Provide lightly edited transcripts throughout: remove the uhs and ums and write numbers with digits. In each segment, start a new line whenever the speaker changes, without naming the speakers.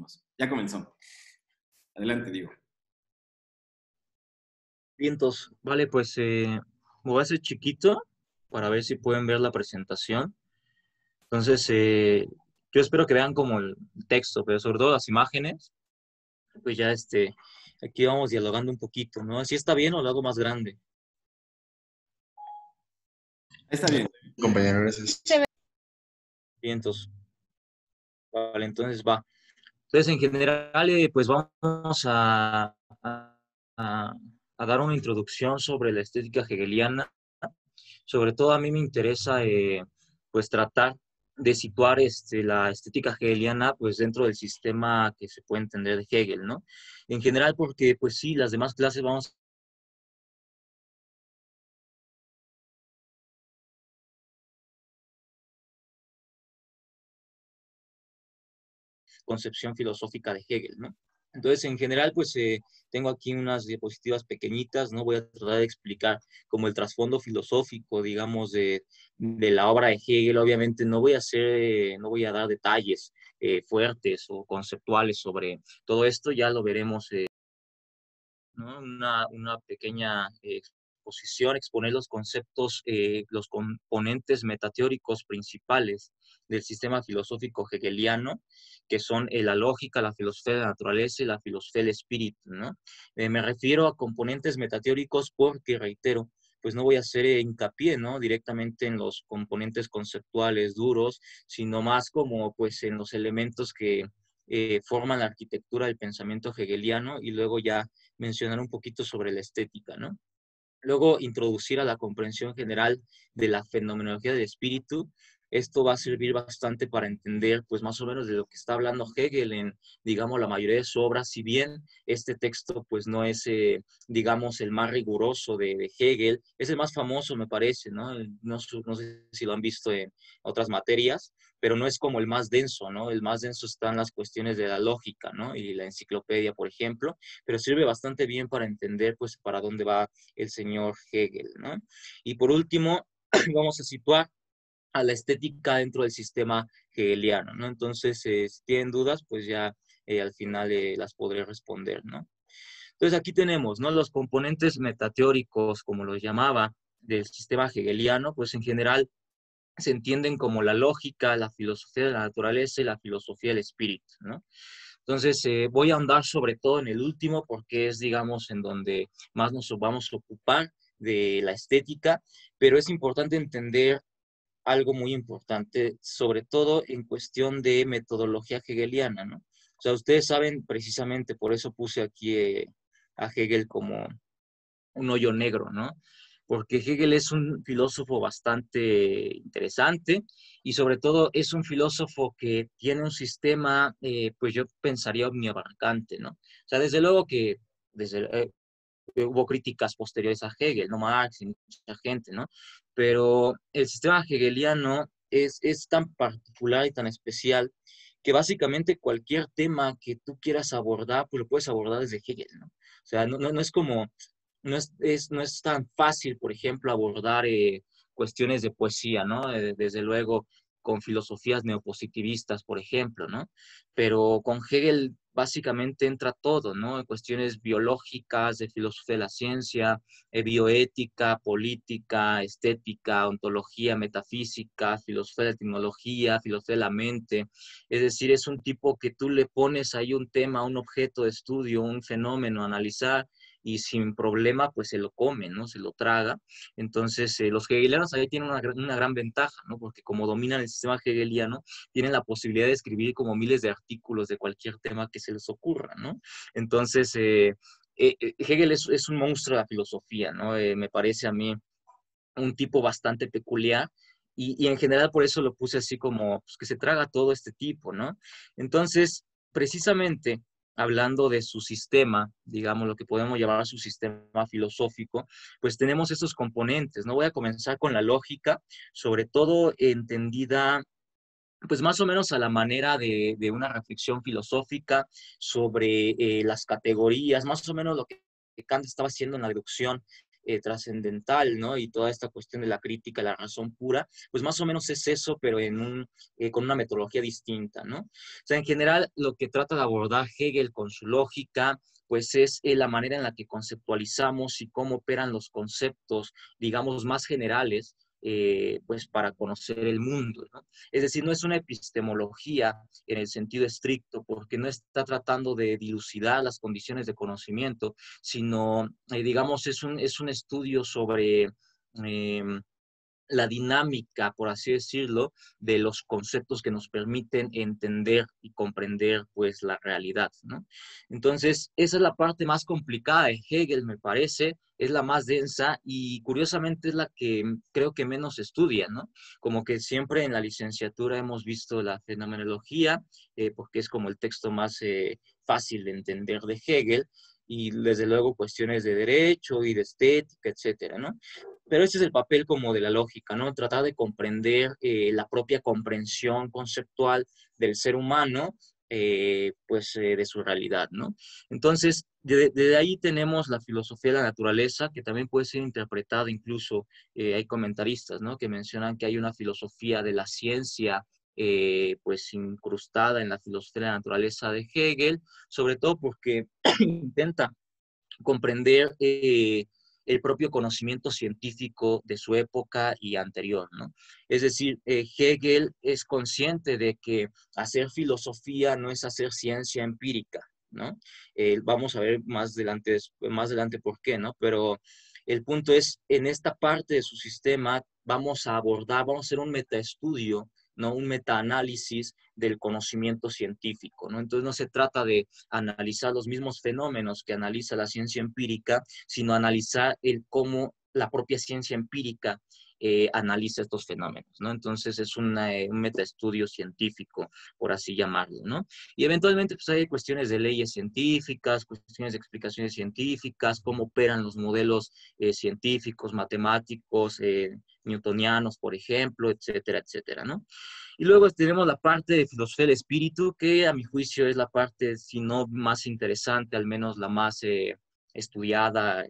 seguimos. Ya comenzó. Adelante, Diego.
Vientos, vale, pues me voy a hacer chiquito para ver si pueden ver la presentación. Entonces, yo espero que vean como el texto, pero sobre todo las imágenes, pues ya aquí vamos dialogando un poquito, ¿no? ¿Así está bien o lo hago más grande?
Está bien.
Compañero, gracias.
Vientos, vale, entonces va. Entonces, en general, pues vamos a, a dar una introducción sobre la estética hegeliana. Sobre todo a mí me interesa pues tratar de situar la estética hegeliana pues dentro del sistema que se puede entender de Hegel, ¿no? En general porque pues sí, las demás clases vamos concepción filosófica de Hegel, ¿no? Entonces, en general, pues tengo aquí unas diapositivas pequeñitas, ¿no? Voy a tratar de explicar como el trasfondo filosófico, digamos, de la obra de Hegel. Obviamente no voy a no voy a dar detalles fuertes o conceptuales sobre todo esto, ya lo veremos, ¿no? Una pequeña exposición, exponer los conceptos, los componentes metateóricos principales del sistema filosófico hegeliano, que son la lógica, la filosofía de la naturaleza y la filosofía del espíritu, ¿no? Me refiero a componentes metateóricos porque, reitero, pues no voy a hacer hincapié, ¿no? Directamente en los componentes conceptuales duros, sino más como, pues, en los elementos que forman la arquitectura del pensamiento hegeliano y luego ya mencionar un poquito sobre la estética, ¿no? Luego, introducir a la comprensión general de la fenomenología del espíritu. Esto va a servir bastante para entender, pues, más o menos de lo que está hablando Hegel en, digamos, la mayoría de su obra, si bien este texto, pues, no es, digamos, el más riguroso de Hegel, es el más famoso, me parece, ¿no? No sé si lo han visto en otras materias, pero no es como el más denso, ¿no? El más denso están las cuestiones de la lógica, ¿no? Y la enciclopedia, por ejemplo, pero sirve bastante bien para entender, pues, para dónde va el señor Hegel, ¿no? Y por último, vamos a situar a la estética dentro del sistema hegeliano, ¿no? Entonces, si tienen dudas, pues ya al final las podré responder, ¿no? Entonces, aquí tenemos, ¿no? Los componentes metateóricos, como los llamaba, del sistema hegeliano, pues en general se entienden como la lógica, la filosofía de la naturaleza y la filosofía del espíritu, ¿no? Entonces, voy a ahondar sobre todo en el último porque es, digamos, en donde más nos vamos a ocupar de la estética, pero es importante entender algo muy importante, sobre todo en cuestión de metodología hegeliana, ¿no? O sea, ustedes saben precisamente, por eso puse aquí a Hegel como un hoyo negro, ¿no? Porque Hegel es un filósofo bastante interesante y sobre todo es un filósofo que tiene un sistema, pues yo pensaría omniabarcante, ¿no? O sea, desde luego que hubo críticas posteriores a Hegel, no Marx y mucha gente, ¿no? Pero el sistema hegeliano es tan particular y tan especial que básicamente cualquier tema que tú quieras abordar, pues lo puedes abordar desde Hegel, ¿no? O sea, no es como no es tan fácil, por ejemplo, abordar cuestiones de poesía, ¿no? Desde luego con filosofías neopositivistas, por ejemplo, ¿no? Pero con Hegel básicamente entra todo, ¿no? En cuestiones biológicas, de filosofía de la ciencia, bioética, política, estética, ontología, metafísica, filosofía de la tecnología, filosofía de la mente. Es decir, es un tipo que tú le pones ahí un tema, un objeto de estudio, un fenómeno a analizar y sin problema pues se lo come, ¿no? Se lo traga. Entonces los hegelianos ahí tienen una gran ventaja, ¿no? Porque como dominan el sistema hegeliano, tienen la posibilidad de escribir como miles de artículos de cualquier tema que se les ocurra, ¿no? Entonces Hegel es un monstruo de la filosofía, ¿no? Me parece a mí un tipo bastante peculiar y en general por eso lo puse así como pues, que se traga todo este tipo, ¿no? Entonces, precisamente hablando de su sistema, digamos lo que podemos llamar su sistema filosófico, pues tenemos estos componentes, ¿no? Voy a comenzar con la lógica, sobre todo entendida pues más o menos a la manera de una reflexión filosófica sobre las categorías, más o menos lo que Kant estaba haciendo en la deducción trascendental, ¿no? Y toda esta cuestión de la crítica, la razón pura, pues más o menos es eso, pero con una metodología distinta, ¿no? O sea, en general, lo que trata de abordar Hegel con su lógica, pues es la manera en la que conceptualizamos y cómo operan los conceptos, digamos, más generales, pues para conocer el mundo, ¿no? Es decir, no es una epistemología en el sentido estricto, porque no está tratando de dilucidar las condiciones de conocimiento, sino, digamos, es un estudio sobre la dinámica, por así decirlo, de los conceptos que nos permiten entender y comprender, pues, la realidad, ¿no? Entonces, esa es la parte más complicada de Hegel, me parece, es la más densa y curiosamente es la que creo que menos estudia, ¿no? Como que siempre en la licenciatura hemos visto la fenomenología, porque es como el texto más fácil de entender de Hegel, y desde luego cuestiones de derecho y de estética, etcétera, ¿no? Pero ese es el papel como de la lógica, ¿no? Tratar de comprender la propia comprensión conceptual del ser humano, pues de su realidad, ¿no? Entonces, de ahí tenemos la filosofía de la naturaleza, que también puede ser interpretada, incluso hay comentaristas, ¿no? Que mencionan que hay una filosofía de la ciencia, pues incrustada en la filosofía de la naturaleza de Hegel, sobre todo porque intenta comprender el propio conocimiento científico de su época y anterior, ¿no? Es decir, Hegel es consciente de que hacer filosofía no es hacer ciencia empírica, ¿no? Vamos a ver más adelante por qué, ¿no? Pero el punto es, en esta parte de su sistema vamos a hacer un metaestudio, ¿no? Un metaanálisis del conocimiento científico, ¿no? Entonces no se trata de analizar los mismos fenómenos que analiza la ciencia empírica, sino analizar cómo la propia ciencia empírica analiza estos fenómenos, ¿no? Entonces es un metaestudio científico, por así llamarlo, ¿no? Y eventualmente pues hay cuestiones de leyes científicas, cuestiones de explicaciones científicas, cómo operan los modelos científicos, matemáticos, newtonianos, por ejemplo, etcétera, etcétera, ¿no? Y luego tenemos la parte de filosofía del espíritu, que a mi juicio es la parte, si no más interesante, al menos la más estudiada,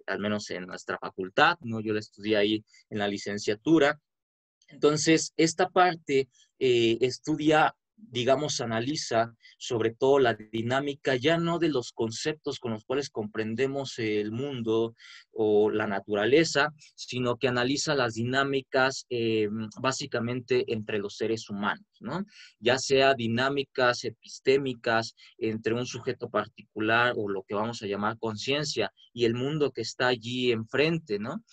al menos en nuestra facultad, ¿no? Yo la estudié ahí en la licenciatura. Entonces, esta parte estudia, digamos, analiza sobre todo la dinámica, ya no de los conceptos con los cuales comprendemos el mundo o la naturaleza, sino que analiza las dinámicas básicamente entre los seres humanos, ¿no? Ya sea dinámicas epistémicas entre un sujeto particular o lo que vamos a llamar conciencia y el mundo que está allí enfrente, ¿no?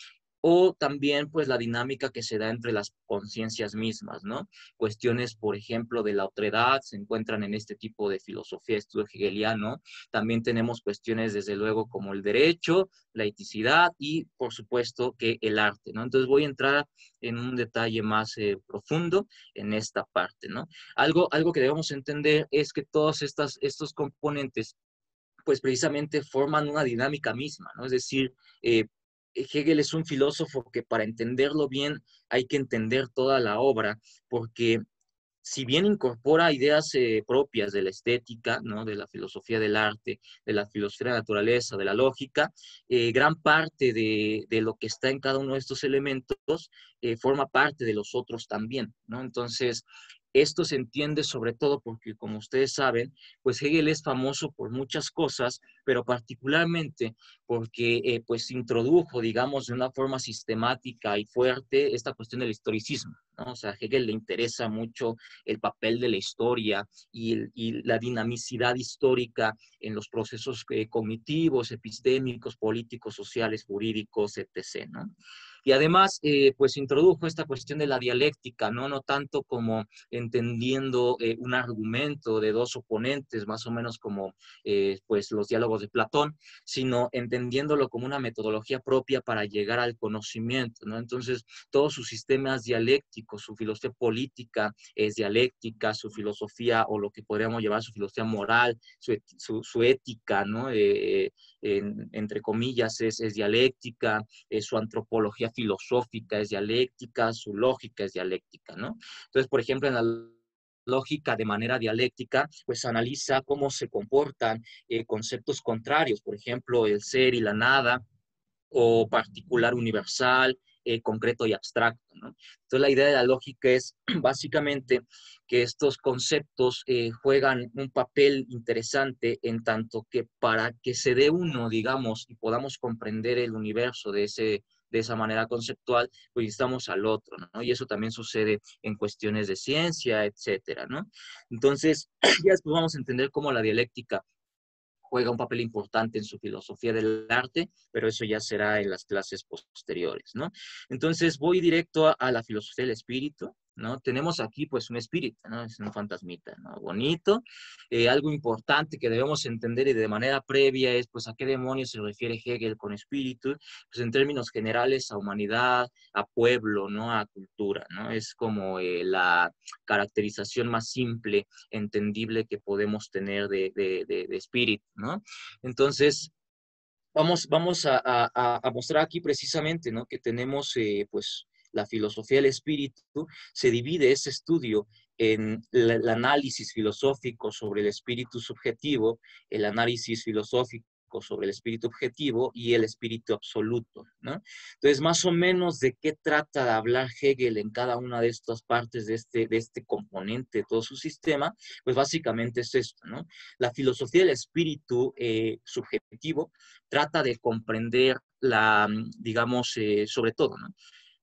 O también, pues, la dinámica que se da entre las conciencias mismas, ¿no? Cuestiones, por ejemplo, de la otredad se encuentran en este tipo de filosofía, estudio hegeliano. También tenemos cuestiones, desde luego, como el derecho, la eticidad y, por supuesto, que el arte, ¿no? Entonces voy a entrar en un detalle más profundo en esta parte, ¿no? Algo que debemos entender es que todos estos componentes pues precisamente forman una dinámica misma, ¿no? Es decir, Hegel es un filósofo que para entenderlo bien hay que entender toda la obra, porque si bien incorpora ideas propias de la estética, ¿no? De la filosofía del arte, de la filosofía de la naturaleza, de la lógica, gran parte de lo que está en cada uno de estos elementos forma parte de los otros también, ¿no? Entonces, esto se entiende sobre todo porque, como ustedes saben, pues Hegel es famoso por muchas cosas, pero particularmente porque pues introdujo, digamos, de una forma sistemática y fuerte esta cuestión del historicismo, ¿no? O sea, a Hegel le interesa mucho el papel de la historia y la dinamicidad histórica en los procesos cognitivos, epistémicos, políticos, sociales, jurídicos, etc., ¿no? Y además, pues introdujo esta cuestión de la dialéctica, ¿no? No tanto como entendiendo un argumento de dos oponentes, más o menos como pues los diálogos de Platón, sino entendiéndolo como una metodología propia para llegar al conocimiento, ¿no? Entonces, todos sus sistemas dialécticos, su filosofía política es dialéctica, su filosofía o lo que podríamos llamar su filosofía moral, su ética, ¿no? Entre comillas, es dialéctica, su antropología filosófica es dialéctica, su lógica es dialéctica, ¿no? Entonces, por ejemplo, en la lógica de manera dialéctica, pues analiza cómo se comportan conceptos contrarios, por ejemplo, el ser y la nada, o particular universal, concreto y abstracto, ¿no? Entonces la idea de la lógica es básicamente que estos conceptos juegan un papel interesante en tanto que para que se dé uno, digamos, y podamos comprender el universo de esa manera conceptual, pues necesitamos al otro, ¿no? Y eso también sucede en cuestiones de ciencia, etcétera, ¿no? Entonces, ya después vamos a entender cómo la dialéctica juega un papel importante en su filosofía del arte, pero eso ya será en las clases posteriores, ¿no? Entonces voy directo a la filosofía del espíritu, ¿no? Tenemos aquí pues un espíritu, ¿no? Es un fantasmita, ¿no? Bonito. Algo importante que debemos entender y de manera previa es pues a qué demonios se refiere Hegel con espíritu, pues en términos generales a humanidad, a pueblo, ¿no? A cultura, ¿no? Es como la caracterización más simple, entendible que podemos tener de espíritu, ¿no? Entonces, vamos a mostrar aquí precisamente, ¿no? Que tenemos, pues, la filosofía del espíritu, se divide ese estudio en el análisis filosófico sobre el espíritu subjetivo, el análisis filosófico sobre el espíritu objetivo y el espíritu absoluto, ¿no? Entonces, más o menos de qué trata de hablar Hegel en cada una de estas partes de este componente de todo su sistema, pues básicamente es esto, ¿no? La filosofía del espíritu subjetivo trata de comprender la, digamos, sobre todo, ¿no?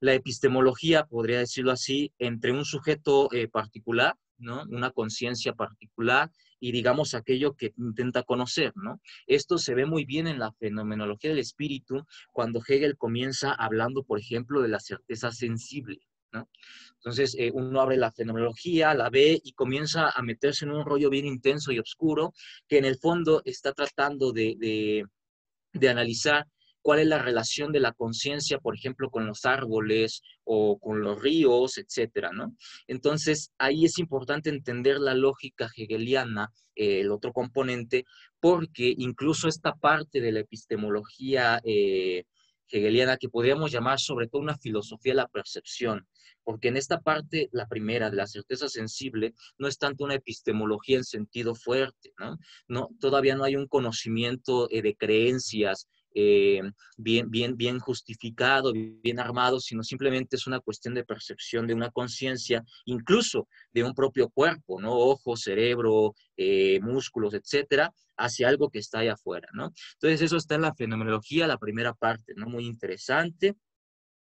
La epistemología, podría decirlo así, entre un sujeto particular, ¿no? Una conciencia particular y, digamos, aquello que intenta conocer, ¿no? Esto se ve muy bien en la fenomenología del espíritu cuando Hegel comienza hablando, por ejemplo, de la certeza sensible, ¿no? Entonces, uno abre la fenomenología, la ve y comienza a meterse en un rollo bien intenso y oscuro que en el fondo está tratando de analizar cuál es la relación de la conciencia, por ejemplo, con los árboles o con los ríos, etcétera, ¿no? Entonces, ahí es importante entender la lógica hegeliana, el otro componente, porque incluso esta parte de la epistemología hegeliana, que podríamos llamar sobre todo una filosofía de la percepción, porque en esta parte, la primera, de la certeza sensible, no es tanto una epistemología en sentido fuerte, ¿no? No, todavía no hay un conocimiento de creencias bien justificado, bien armado, sino simplemente es una cuestión de percepción de una conciencia, incluso de un propio cuerpo, ¿no? Ojo, cerebro, músculos, etcétera, hacia algo que está allá afuera, ¿no? Entonces eso está en la fenomenología, la primera parte, ¿no? Muy interesante,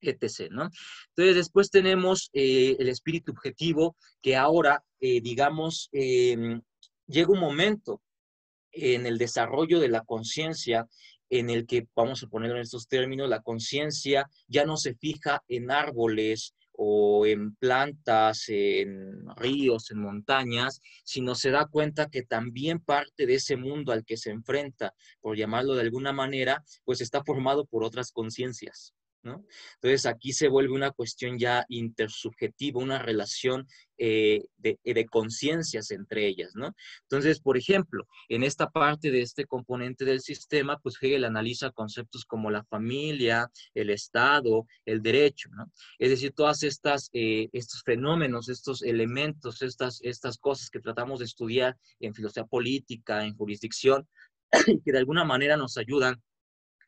etc., ¿no? Entonces después tenemos el espíritu objetivo, que ahora, digamos, llega un momento en el desarrollo de la conciencia en el que, vamos a ponerlo en estos términos, la conciencia ya no se fija en árboles o en plantas, en ríos, en montañas, sino se da cuenta que también parte de ese mundo al que se enfrenta, por llamarlo de alguna manera, pues está formado por otras conciencias, ¿no? Entonces aquí se vuelve una cuestión ya intersubjetiva, una relación de conciencias entre ellas, ¿no? Entonces, por ejemplo, en esta parte de este componente del sistema, pues Hegel analiza conceptos como la familia, el Estado, el derecho, ¿no? Es decir, todas estos fenómenos, estos elementos, estas cosas que tratamos de estudiar en filosofía política, en jurisdicción, que de alguna manera nos ayudan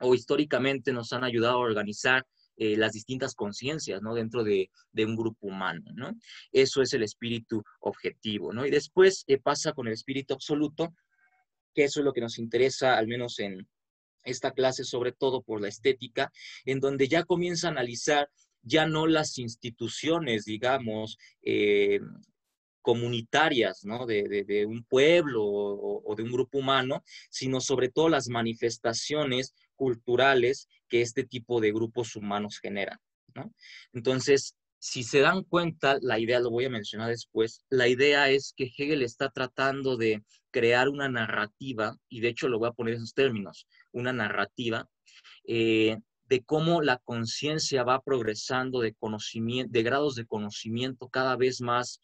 o históricamente nos han ayudado a organizar las distintas conciencias, ¿no? Dentro de un grupo humano, ¿no? Eso es el espíritu objetivo, ¿no? Y después pasa con el espíritu absoluto, que eso es lo que nos interesa, al menos en esta clase, sobre todo por la estética, en donde ya comienza a analizar ya no las instituciones, digamos, comunitarias, ¿no? De un pueblo o de un grupo humano, sino sobre todo las manifestaciones culturales que este tipo de grupos humanos generan, ¿no? Entonces, si se dan cuenta, la idea, lo voy a mencionar después, la idea es que Hegel está tratando de crear una narrativa, y de hecho lo voy a poner en esos términos, una narrativa de cómo la conciencia va progresando de conocimiento, de grados de conocimiento cada vez más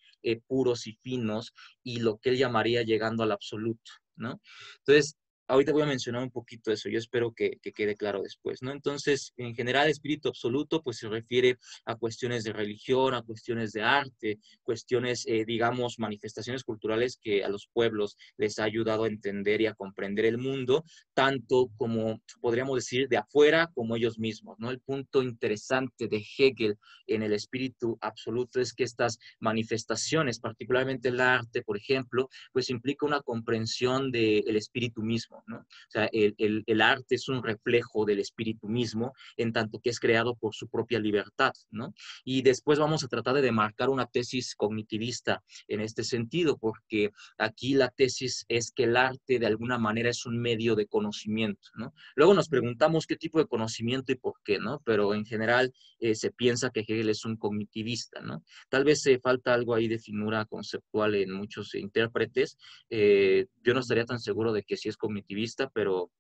puros y finos, y lo que él llamaría llegando al absoluto, ¿no? Entonces, ahorita voy a mencionar un poquito eso, yo espero que quede claro después, ¿no? Entonces, en general, espíritu absoluto, pues se refiere a cuestiones de religión, a cuestiones de arte, cuestiones, digamos, manifestaciones culturales que a los pueblos les ha ayudado a entender y a comprender el mundo, tanto como, podríamos decir, de afuera como ellos mismos, ¿no? El punto interesante de Hegel en el espíritu absoluto es que estas manifestaciones, particularmente el arte, por ejemplo, pues implica una comprensión del espíritu mismo, ¿no? O sea, el arte es un reflejo del espíritu mismo, en tanto que es creado por su propia libertad, ¿no? Y después vamos a tratar de demarcar una tesis cognitivista en este sentido, porque aquí la tesis es que el arte de alguna manera es un medio de conocimiento, ¿no? Luego nos preguntamos qué tipo de conocimiento y por qué, ¿no? Pero en general se piensa que Hegel es un cognitivista, ¿no? Tal vez falta algo ahí de finura conceptual en muchos intérpretes. Yo no estaría tan seguro de que sí es cognitivista, pero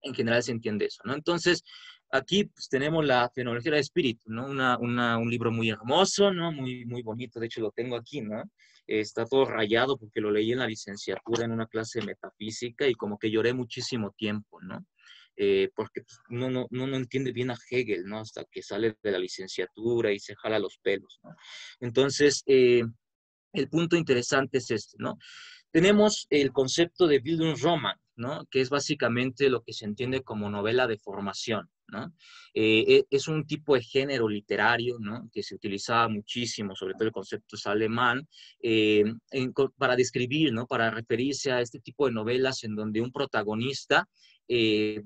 en general se entiende eso, ¿no? Entonces, aquí pues, tenemos la fenomenología del espíritu, ¿no? Un libro muy hermoso, ¿no? Muy bonito, de hecho lo tengo aquí, ¿no? Está todo rayado porque lo leí en la licenciatura en una clase de metafísica y como que lloré muchísimo tiempo, ¿no? Porque pues, no entiende bien a Hegel, ¿no? Hasta que sale de la licenciatura y se jala los pelos, ¿no? Entonces, el punto interesante es este, ¿no? Tenemos el concepto de Bildungsroman, ¿no? Que es básicamente lo que se entiende como novela de formación, ¿no? Es un tipo de género literario, ¿no? Que se utilizaba muchísimo, sobre todo el concepto es alemán, para describir, ¿no? Para referirse a este tipo de novelas en donde un protagonista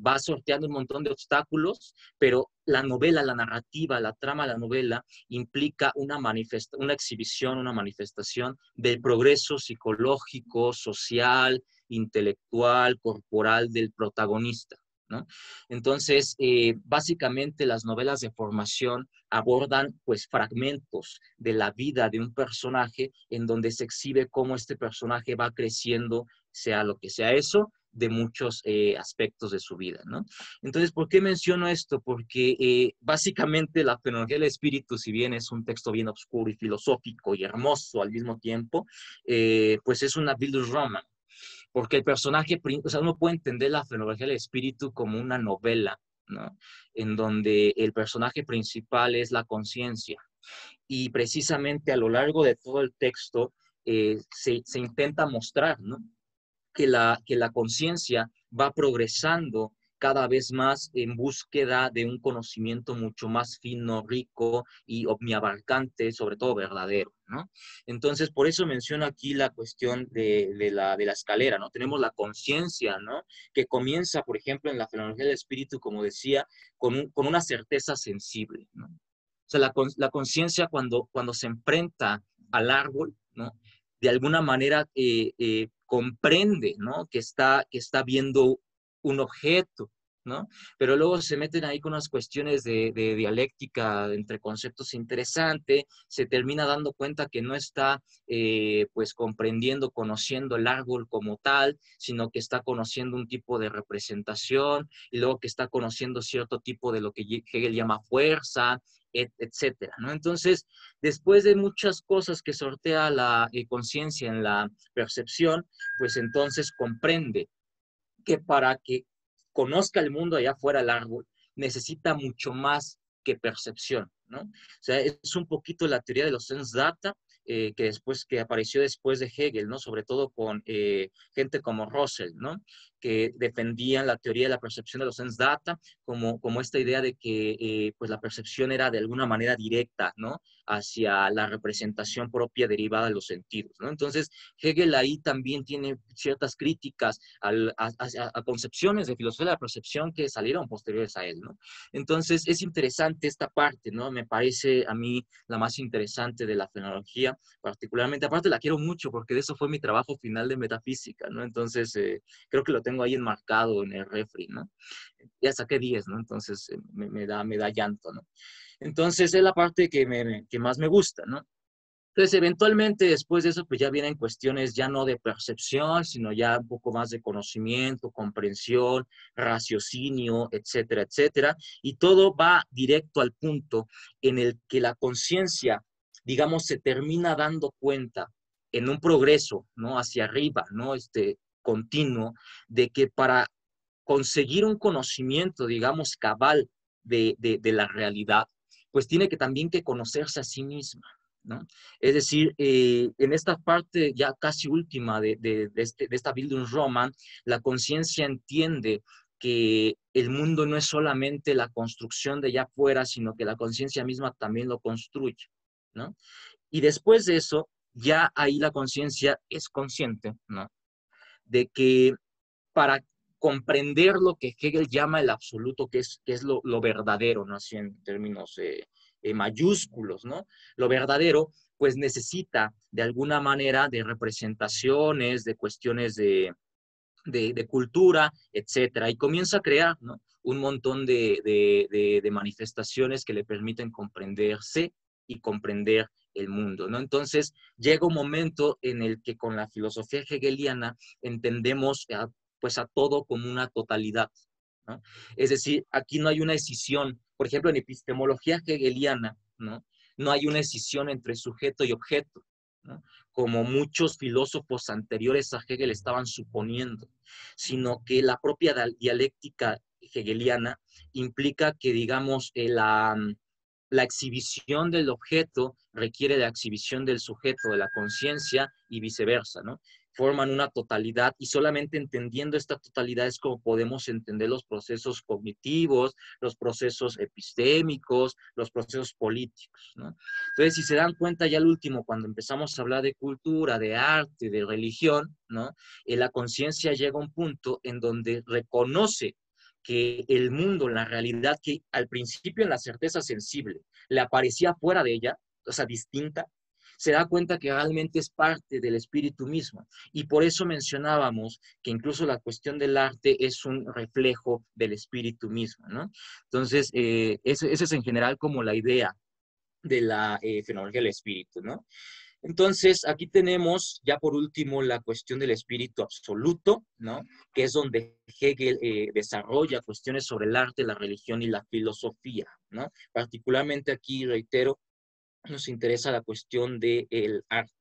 va sorteando un montón de obstáculos, pero la novela, la narrativa, la trama de la novela implica una exhibición, una manifestación del progreso psicológico, social, intelectual, corporal del protagonista, ¿no? Entonces, básicamente las novelas de formación abordan pues fragmentos de la vida de un personaje en donde se exhibe cómo este personaje va creciendo, sea lo que sea eso, de muchos aspectos de su vida, ¿no? Entonces, ¿por qué menciono esto? Porque básicamente la fenomenología del espíritu, si bien es un texto bien oscuro y filosófico y hermoso al mismo tiempo, pues es una Bildungsroman, porque el personaje, o sea, uno puede entender la fenomenología del espíritu como una novela, ¿no? En donde el personaje principal es la conciencia. Y precisamente a lo largo de todo el texto se intenta mostrar, ¿no? Que la conciencia va progresando cada vez más en búsqueda de un conocimiento mucho más fino, rico y omniabarcante, sobre todo verdadero, ¿no? Entonces, por eso menciono aquí la cuestión de la escalera, ¿no? Tenemos la conciencia, ¿no? Que comienza, por ejemplo, en la fenomenología del espíritu, como decía, con una certeza sensible, ¿no? O sea, la conciencia cuando se enfrenta al árbol, ¿no? De alguna manera comprende, ¿no? Que está viendo un objeto, ¿no? Pero luego se meten ahí con unas cuestiones de dialéctica entre conceptos interesantes, se termina dando cuenta que no está pues comprendiendo, conociendo el árbol como tal, sino que está conociendo un tipo de representación y luego que está conociendo cierto tipo de lo que Hegel llama fuerza, etcétera, ¿no? Entonces, después de muchas cosas que sortea la conciencia en la percepción, pues entonces comprende que para que conozca el mundo allá afuera el árbol, necesita mucho más que percepción, ¿no? O sea, es un poquito la teoría de los sense data, que apareció después de Hegel, ¿no? Sobre todo con gente como Russell, ¿no? Que defendían la teoría de la percepción de los sense data como esta idea de que pues la percepción era de alguna manera directa, ¿no? Hacia la representación propia derivada de los sentidos, ¿no? Entonces, Hegel ahí también tiene ciertas críticas a concepciones de filosofía de la percepción que salieron posteriores a él, ¿no? Entonces, es interesante esta parte, ¿no? Me parece a mí la más interesante de la fenomenología, particularmente, aparte la quiero mucho porque de eso fue mi trabajo final de metafísica, ¿no? Entonces, creo que lo tengo ahí enmarcado en el refri, ¿no? Ya saqué 10, ¿no? Entonces, me da llanto, ¿no? Entonces, es la parte que más me gusta, ¿no? Entonces, eventualmente, después de eso, pues ya vienen cuestiones ya no de percepción, sino ya un poco más de conocimiento, comprensión, raciocinio, etcétera, etcétera. Y todo va directo al punto en el que la conciencia, digamos, se termina dando cuenta en un progreso, ¿no? Hacia arriba, ¿no? continuo de que para conseguir un conocimiento, digamos, cabal de la realidad, pues tiene que también que conocerse a sí misma, ¿no? Es decir, en esta parte ya casi última de esta Bildungsroman, la conciencia entiende que el mundo no es solamente la construcción de allá afuera, sino que la conciencia misma también lo construye, ¿no? Y después de eso, ya ahí la conciencia es consciente, ¿no? De que para comprender lo que Hegel llama el absoluto, que es lo verdadero, ¿no? Así en términos mayúsculos, ¿no? Lo verdadero, pues necesita de alguna manera de representaciones, de cuestiones de cultura, etcétera, y comienza a crear, ¿no? Un montón de manifestaciones que le permiten comprenderse y comprender el mundo, ¿no? Entonces, llega un momento en el que con la filosofía hegeliana entendemos pues a todo como una totalidad, ¿no? Es decir, aquí no hay una escisión, por ejemplo, en epistemología hegeliana, ¿no? No hay una escisión entre sujeto y objeto, ¿no? Como muchos filósofos anteriores a Hegel estaban suponiendo, sino que la propia dialéctica hegeliana implica que, digamos, la exhibición del objeto requiere la exhibición del sujeto, de la conciencia y viceversa, ¿no? Forman una totalidad y solamente entendiendo esta totalidad es como podemos entender los procesos cognitivos, los procesos epistémicos, los procesos políticos, ¿no? Entonces, si se dan cuenta ya al último, cuando empezamos a hablar de cultura, de arte, de religión, ¿no? La conciencia llega a un punto en donde reconoce que el mundo, la realidad que al principio en la certeza sensible le aparecía fuera de ella, o sea, distinta, se da cuenta que realmente es parte del espíritu mismo. Y por eso mencionábamos que incluso la cuestión del arte es un reflejo del espíritu mismo, ¿no? Entonces, esa es en general como la idea de la fenomenología del espíritu, ¿no? Entonces, aquí tenemos ya por último la cuestión del espíritu absoluto, ¿no? Que es donde Hegel desarrolla cuestiones sobre el arte, la religión y la filosofía, ¿no? Particularmente aquí, reitero, nos interesa la cuestión del arte.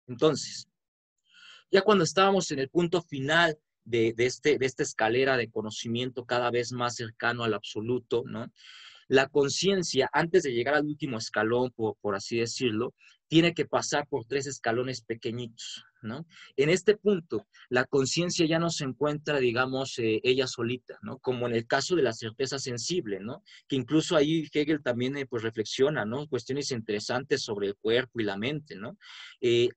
Entonces, ya cuando estábamos en el punto final de esta escalera de conocimiento cada vez más cercano al absoluto, ¿no? La conciencia, antes de llegar al último escalón, por así decirlo, tiene que pasar por tres escalones pequeñitos, ¿no? En este punto, la conciencia ya no se encuentra, digamos, ella solita, ¿no? Como en el caso de la certeza sensible, ¿no? Que incluso ahí Hegel también, pues, reflexiona, ¿no? Cuestiones interesantes sobre el cuerpo y la mente, ¿no?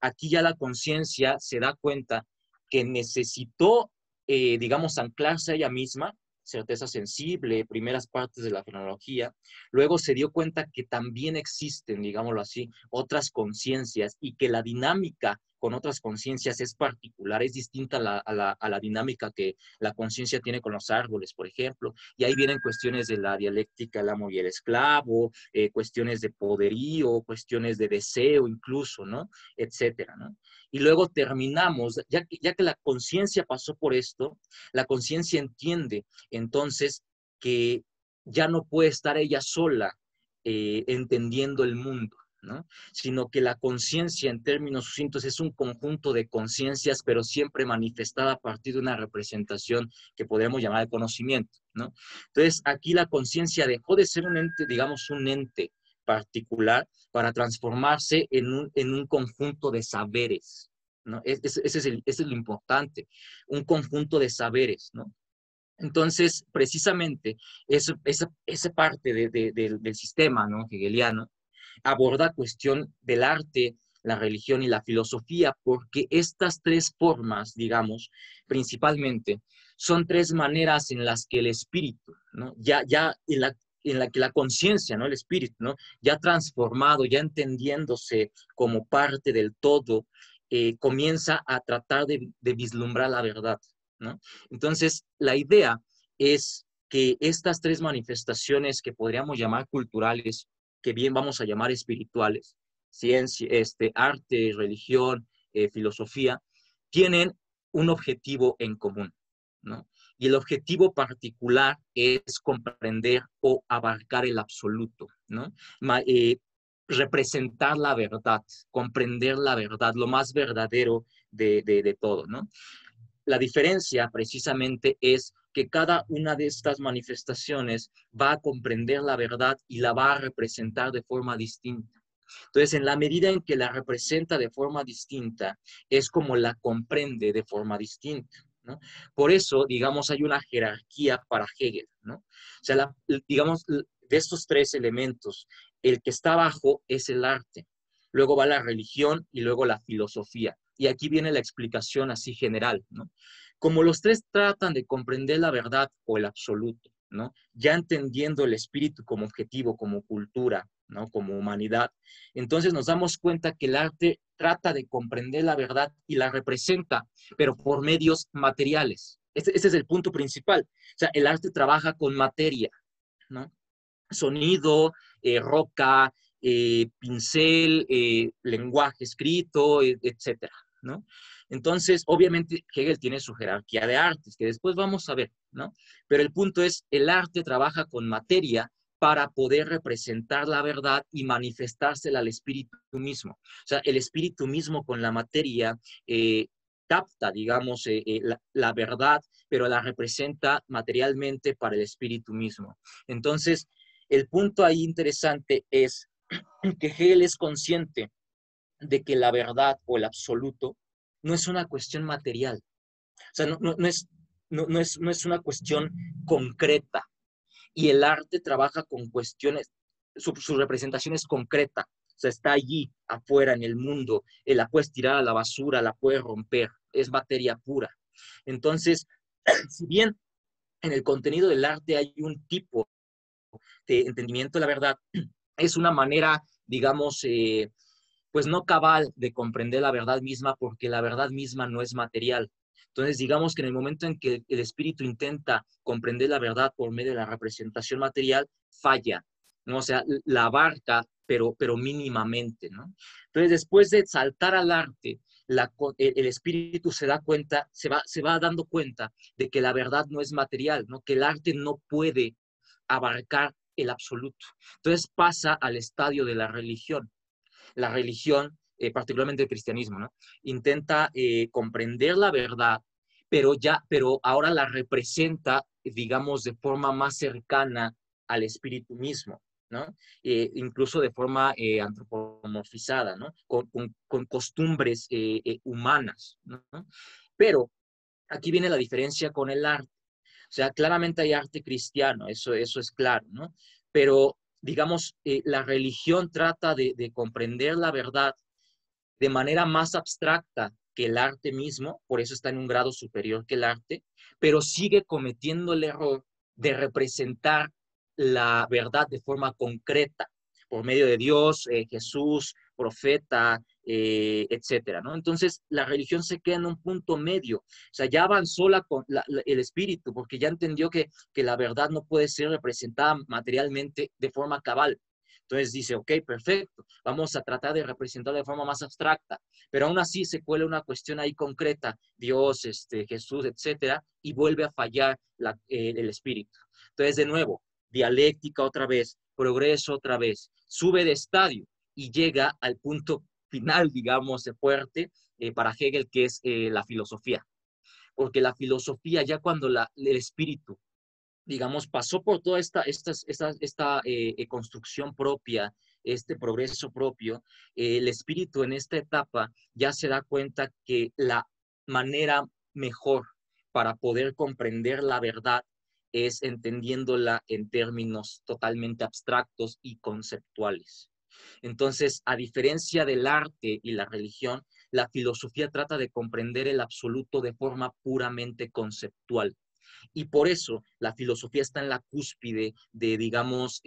Aquí ya la conciencia se da cuenta que necesitó, digamos, anclarse a ella misma, certeza sensible, primeras partes de la fenomenología, luego se dio cuenta que también existen, digámoslo así, otras conciencias y que la dinámica con otras conciencias es particular, es distinta a la dinámica que la conciencia tiene con los árboles, por ejemplo, y ahí vienen cuestiones de la dialéctica, el amo y el esclavo, cuestiones de poderío, cuestiones de deseo incluso, ¿no? Etcétera, ¿no? Y luego terminamos, ya que la conciencia pasó por esto, la conciencia entiende entonces que ya no puede estar ella sola entendiendo el mundo, ¿no? Sino que la conciencia en términos sucintos es un conjunto de conciencias, pero siempre manifestada a partir de una representación que podríamos llamar de conocimiento, ¿no? Entonces, aquí la conciencia dejó de ser un ente, digamos, un ente particular para transformarse en un conjunto de saberes, ¿no? Ese es lo importante, un conjunto de saberes, ¿no? Entonces, precisamente, esa parte del sistema, ¿no? Hegeliano aborda cuestión del arte, la religión y la filosofía, porque estas tres formas, digamos, principalmente, son tres maneras en las que el espíritu, ¿no? Ya en la que la conciencia, ¿no? El espíritu, ¿no? Ya transformado, ya entendiéndose como parte del todo, comienza a tratar de vislumbrar la verdad, ¿no? Entonces, la idea es que estas tres manifestaciones que podríamos llamar culturales, que bien vamos a llamar espirituales, ciencia, arte, religión, filosofía, tienen un objetivo en común, ¿no? Y el objetivo particular es comprender o abarcar el absoluto, ¿no? Representar la verdad, comprender la verdad, lo más verdadero de todo, ¿no? La diferencia precisamente es que cada una de estas manifestaciones va a comprender la verdad y la va a representar de forma distinta. Entonces, en la medida en que la representa de forma distinta, es como la comprende de forma distinta, ¿no? Por eso, digamos, hay una jerarquía para Hegel, ¿no? O sea, digamos, de estos tres elementos, el que está abajo es el arte, luego va la religión y luego la filosofía. Y aquí viene la explicación así general, ¿no? Como los tres tratan de comprender la verdad o el absoluto, ¿no? Ya entendiendo el espíritu como objetivo, como cultura, ¿no? Como humanidad, entonces nos damos cuenta que el arte trata de comprender la verdad y la representa, pero por medios materiales. Ese es el punto principal. O sea, el arte trabaja con materia, ¿no? Sonido, roca, pincel, lenguaje escrito, etcétera, ¿no? Entonces, obviamente, Hegel tiene su jerarquía de artes, que después vamos a ver, ¿no? Pero el punto es, el arte trabaja con materia para poder representar la verdad y manifestársela al espíritu mismo. O sea, el espíritu mismo con la materia capta, digamos, la verdad, pero la representa materialmente para el espíritu mismo. Entonces, el punto ahí interesante es que Hegel es consciente de que la verdad o el absoluto no es una cuestión material. O sea, no es una cuestión concreta. Y el arte trabaja con cuestiones, su representación es concreta. O sea, está allí, afuera, en el mundo. La puedes tirar a la basura, la puedes romper. Es materia pura. Entonces, si bien en el contenido del arte hay un tipo de entendimiento de la verdad, es una manera, digamos, pues no cabal de comprender la verdad misma, porque la verdad misma no es material. Entonces, digamos que en el momento en que el espíritu intenta comprender la verdad por medio de la representación material, falla, ¿no? O sea, la abarca, pero mínimamente, ¿no? Entonces, después de saltar al arte, el espíritu se da cuenta, se va dando cuenta de que la verdad no es material, ¿no? Que el arte no puede abarcar el absoluto. Entonces pasa al estadio de la religión. La religión, particularmente el cristianismo, ¿no? Intenta comprender la verdad, pero ahora la representa, digamos, de forma más cercana al espíritu mismo, ¿no? Incluso de forma antropomorfizada, ¿no? Con costumbres humanas, ¿no? Pero aquí viene la diferencia con el arte. O sea, claramente hay arte cristiano, eso es claro, ¿no? Pero, digamos, la religión trata de comprender la verdad de manera más abstracta que el arte mismo, por eso está en un grado superior que el arte, pero sigue cometiendo el error de representar la verdad de forma concreta, por medio de Dios, Jesús, profeta, etcétera, ¿no? Entonces, la religión se queda en un punto medio, o sea, ya avanzó el espíritu, porque ya entendió que la verdad no puede ser representada materialmente de forma cabal. Entonces dice, ok, perfecto, vamos a tratar de representar de forma más abstracta, pero aún así se cuela una cuestión ahí concreta, Dios, Jesús, etcétera, y vuelve a fallar el espíritu. Entonces, de nuevo, dialéctica otra vez, progreso otra vez, sube de estadio y llega al punto final, digamos, de fuerte para Hegel, que es la filosofía. Porque la filosofía, ya cuando el espíritu, digamos, pasó por toda esta construcción propia, este progreso propio, el espíritu en esta etapa ya se da cuenta que la manera mejor para poder comprender la verdad es entendiéndola en términos totalmente abstractos y conceptuales. Entonces, a diferencia del arte y la religión, la filosofía trata de comprender el absoluto de forma puramente conceptual. Y por eso la filosofía está en la cúspide de, digamos,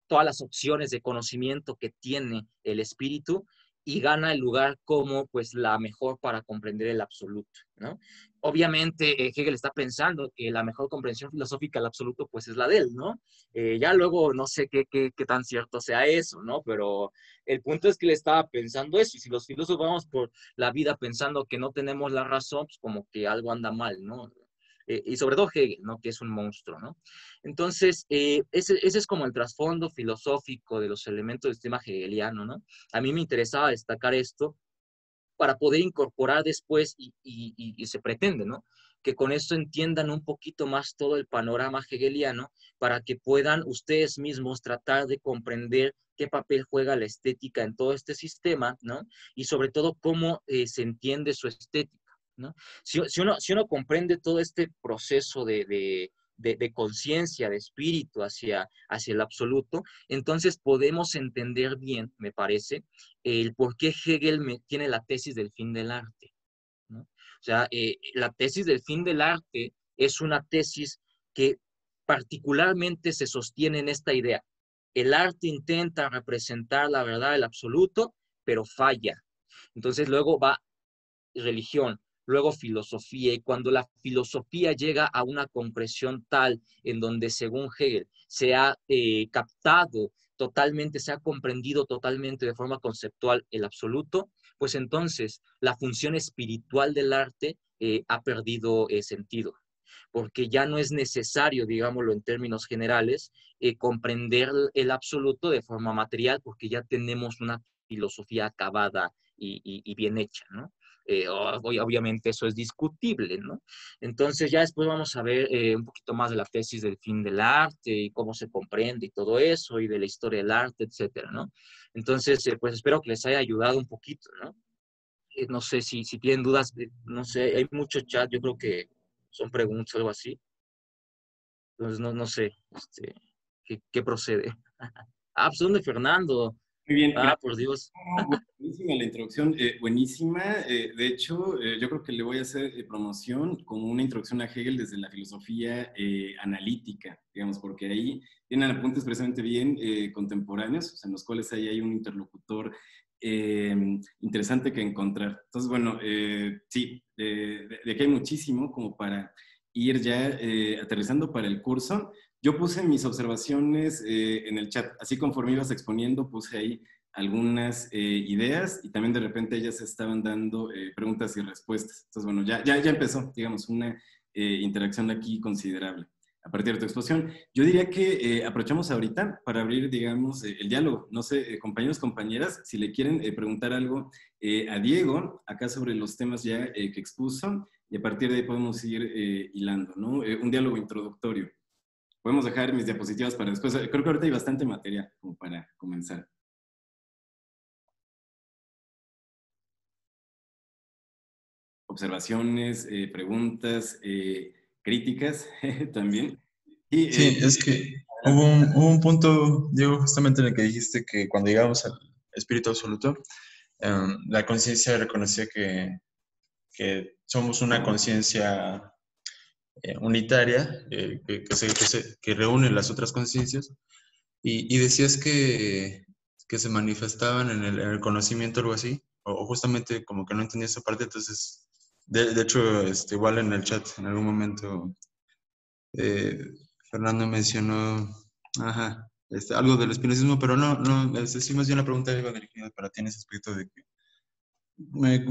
todas las opciones de conocimiento que tiene el espíritu y gana el lugar como pues la mejor para comprender el absoluto, ¿no? Obviamente Hegel está pensando que la mejor comprensión filosófica del absoluto pues es la de él, ¿no? Ya luego no sé qué tan cierto sea eso, ¿no? Pero el punto es que él estaba pensando eso y si los filósofos vamos por la vida pensando que no tenemos la razón, pues como que algo anda mal, ¿no? Y sobre todo Hegel, ¿no? Que es un monstruo, ¿no? Entonces, ese es como el trasfondo filosófico de los elementos del sistema hegeliano, ¿no? A mí me interesaba destacar esto para poder incorporar después y se pretende, ¿no? Que con esto entiendan un poquito más todo el panorama hegeliano para que puedan ustedes mismos tratar de comprender qué papel juega la estética en todo este sistema, ¿no? Y sobre todo cómo se entiende su estética, ¿no? Si uno comprende todo este proceso de conciencia, de espíritu hacia el absoluto, entonces podemos entender bien, me parece, el por qué Hegel tiene la tesis del fin del arte, ¿no? O sea, la tesis del fin del arte es una tesis que particularmente se sostiene en esta idea. El arte intenta representar la verdad del absoluto, pero falla. Entonces luego va religión, luego filosofía, y cuando la filosofía llega a una concreción tal en donde, según Hegel, se ha captado totalmente, se ha comprendido totalmente de forma conceptual el absoluto, pues entonces la función espiritual del arte ha perdido sentido, porque ya no es necesario, digámoslo en términos generales, comprender el absoluto de forma material, porque ya tenemos una filosofía acabada y bien hecha, ¿no? Obviamente eso es discutible, ¿no? Entonces ya después vamos a ver un poquito más de la tesis del fin del arte y cómo se comprende y todo eso, y de la historia del arte, etcétera, ¿no? Entonces, pues espero que les haya ayudado un poquito, ¿no? No sé si tienen dudas, no sé, hay mucho chat, yo creo que son preguntas o algo así. Entonces, no sé, ¿qué procede? Ah, pues ¿dónde Fernando?
Muy bien,
Ah,
gracias.
por Dios.
Buenísima la introducción, buenísima. De hecho, yo creo que le voy a hacer promoción como una introducción a Hegel desde la filosofía analítica, digamos, porque ahí tienen apuntes precisamente bien contemporáneos, o sea, en los cuales ahí hay un interlocutor interesante que encontrar. Entonces, bueno, sí, de aquí hay muchísimo como para ir ya aterrizando para el curso. Yo puse mis observaciones en el chat, así conforme ibas exponiendo, puse ahí algunas ideas y también de repente ellas estaban dando preguntas y respuestas. Entonces, bueno, ya empezó, digamos, una interacción aquí considerable a partir de tu exposición. Yo diría que aprovechamos ahorita para abrir, digamos, el diálogo. No sé, compañeros, compañeras, si le quieren preguntar algo a Diego, acá sobre los temas ya que expuso, y a partir de ahí podemos ir hilando, ¿no? Un diálogo introductorio. Podemos dejar mis diapositivas para después. Creo que ahorita hay bastante material como para comenzar. Observaciones, preguntas, críticas también. Y
Sí, es que
adelante.
hubo un punto, Diego, justamente en el que dijiste que cuando llegamos al espíritu absoluto, la conciencia reconocía que somos una conciencia unitaria, que reúne las otras conciencias, y decías que se manifestaban en el conocimiento, algo así, o justamente como que no entendía esa parte, entonces, de hecho, igual en el chat en algún momento eh, Fernando mencionó, ajá, algo del espinozismo, pero no, sí más bien la pregunta iba dirigida para ti en ese aspecto de que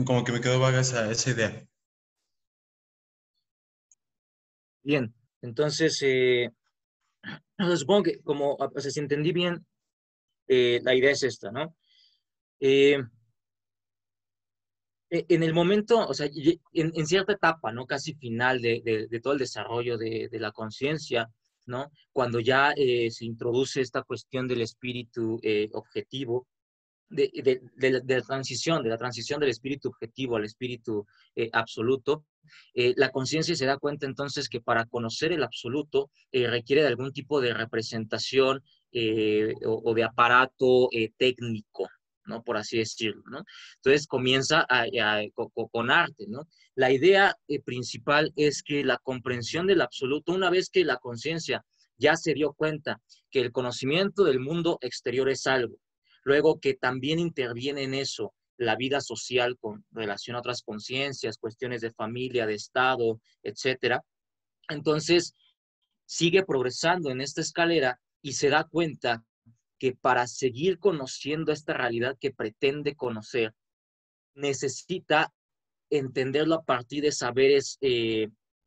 como que me quedó vaga esa idea.
Bien, entonces, supongo que como, o sea, si entendí bien, la idea es esta, ¿no? Eh, en el momento, o sea, en cierta etapa, ¿no? Casi final de todo el desarrollo de la conciencia, ¿no? Cuando ya se introduce esta cuestión del espíritu objetivo, de la transición del espíritu objetivo al espíritu absoluto, la conciencia se da cuenta entonces que para conocer el absoluto requiere de algún tipo de representación o de aparato técnico, ¿no? Por así decirlo, ¿no? Entonces comienza con arte, ¿no? La idea principal es que la comprensión del absoluto, una vez que la conciencia ya se dio cuenta que el conocimiento del mundo exterior es algo, luego que también interviene en eso la vida social con relación a otras conciencias, cuestiones de familia, de Estado, etcétera. Entonces, sigue progresando en esta escalera y se da cuenta que para seguir conociendo esta realidad que pretende conocer, necesita entenderlo a partir de saberes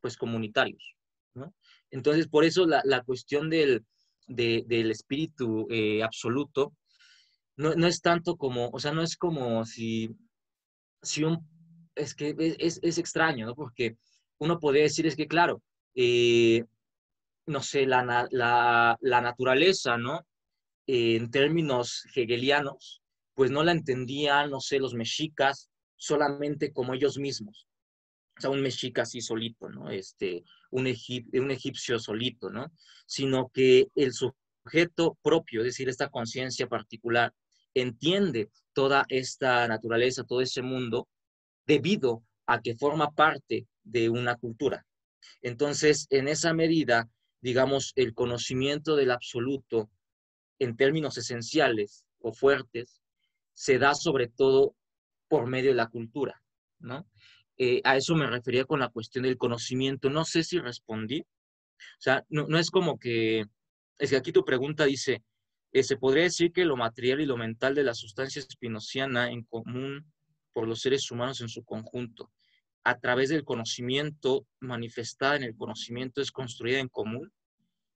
pues comunitarios, ¿no? Entonces, por eso la cuestión del espíritu absoluto no es tanto como, o sea, no es como si, si es que es extraño, ¿no? Porque uno podría decir es que, claro, eh, no sé, la naturaleza, ¿no? En términos hegelianos, pues no la entendían, no sé, los mexicas solamente como ellos mismos. O sea, un mexica así solito, ¿no? Un egipcio solito, ¿no? Sino que el sujeto propio, es decir, esta conciencia particular, entiende toda esta naturaleza, todo ese mundo, debido a que forma parte de una cultura. Entonces, en esa medida, digamos, el conocimiento del absoluto en términos esenciales o fuertes se da sobre todo por medio de la cultura, ¿no? A eso me refería con la cuestión del conocimiento. No sé si respondí. O sea, no es como que, es que aquí tu pregunta dice, ¿se podría decir que lo material y lo mental de la sustancia espinociana en común por los seres humanos en su conjunto, a través del conocimiento, manifestada en el conocimiento, es construida en común?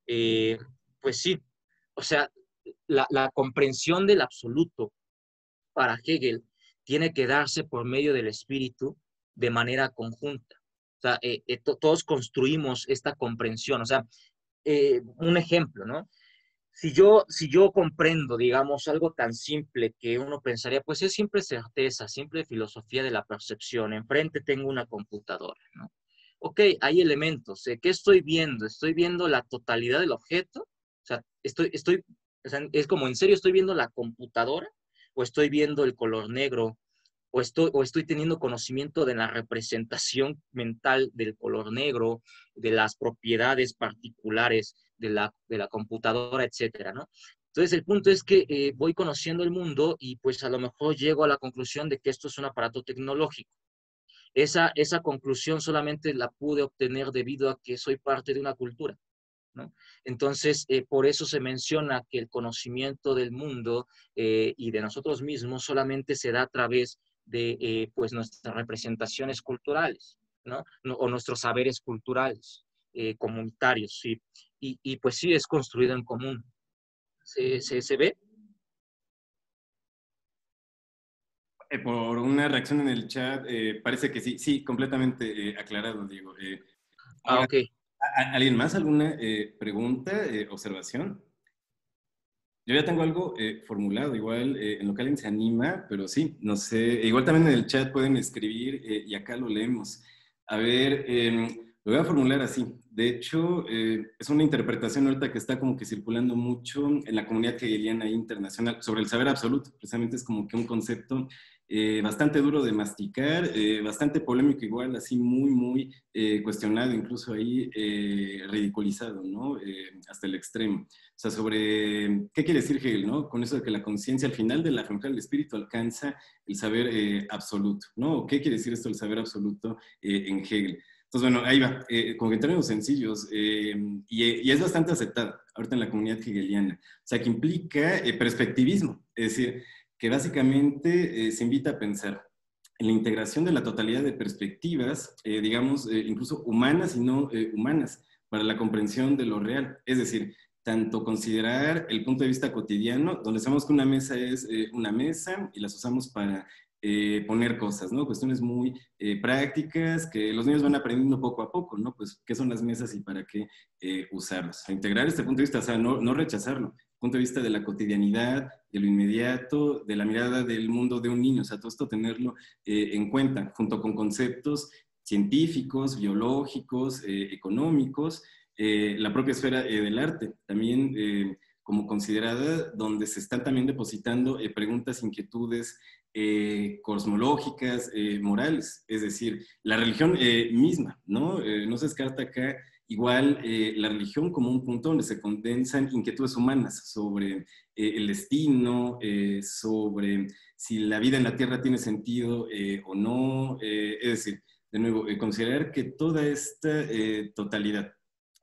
Eh, pues sí, o sea, la comprensión del absoluto para Hegel tiene que darse por medio del espíritu de manera conjunta. O sea, todos construimos esta comprensión. O sea, un ejemplo, ¿no? Si yo comprendo, digamos, algo tan simple que uno pensaría, pues es simple certeza, simple filosofía de la percepción. Enfrente tengo una computadora, ¿no? Ok, hay elementos. ¿Qué estoy viendo? ¿Estoy viendo la totalidad del objeto? O sea, o sea, es como, ¿en serio estoy viendo la computadora? ¿O estoy viendo el color negro? ¿O estoy teniendo conocimiento de la representación mental del color negro, de las propiedades particulares de la computadora, etcétera, ¿no? Entonces, el punto es que voy conociendo el mundo y pues a lo mejor llego a la conclusión de que esto es un aparato tecnológico. Esa conclusión solamente la pude obtener debido a que soy parte de una cultura, ¿no? Entonces, por eso se menciona que el conocimiento del mundo y de nosotros mismos solamente se da a través de pues nuestras representaciones culturales, ¿no? O nuestros saberes culturales comunitarios, ¿sí? Y pues sí, es construido en común. ¿Se ve?
Por una reacción en el chat, parece que sí, sí, completamente aclarado, Diego.
Ah,
Ahora,
ok.
¿alguien más? ¿Alguna pregunta, observación? Yo ya tengo algo formulado, igual en lo que alguien se anima, pero sí, no sé, igual también en el chat pueden escribir y acá lo leemos. A ver, lo voy a formular así. De hecho, es una interpretación ahorita que está como que circulando mucho en la comunidad hegeliana internacional sobre el saber absoluto. Precisamente es como que un concepto bastante duro de masticar, bastante polémico igual, así muy, muy cuestionado, incluso ahí ridiculizado, ¿no? Hasta el extremo. O sea, sobre qué quiere decir Hegel, ¿no? Con eso de que la conciencia al final de la frontera del espíritu alcanza el saber absoluto, ¿no? ¿Qué quiere decir esto del saber absoluto en Hegel? Entonces, bueno, ahí va, con que términos sencillos, y es bastante aceptado ahorita en la comunidad hegeliana. O sea, que implica perspectivismo, es decir, que básicamente se invita a pensar en la integración de la totalidad de perspectivas, digamos, incluso humanas y no humanas, para la comprensión de lo real. Es decir, tanto considerar el punto de vista cotidiano, donde sabemos que una mesa es una mesa y las usamos para poner cosas, ¿no? Cuestiones muy prácticas que los niños van aprendiendo poco a poco, ¿no? Pues, ¿qué son las mesas y para qué usarlas? A integrar este punto de vista, o sea, no rechazarlo, punto de vista de la cotidianidad, de lo inmediato, de la mirada del mundo de un niño, o sea, todo esto tenerlo en cuenta, junto con conceptos científicos, biológicos, económicos, la propia esfera del arte, también como considerada, donde se están también depositando preguntas, inquietudes cosmológicas, morales, es decir, la religión misma, ¿no? No se descarta acá igual la religión como un punto donde se condensan inquietudes humanas sobre el destino, sobre si la vida en la Tierra tiene sentido o no, es decir, de nuevo, considerar que toda esta totalidad,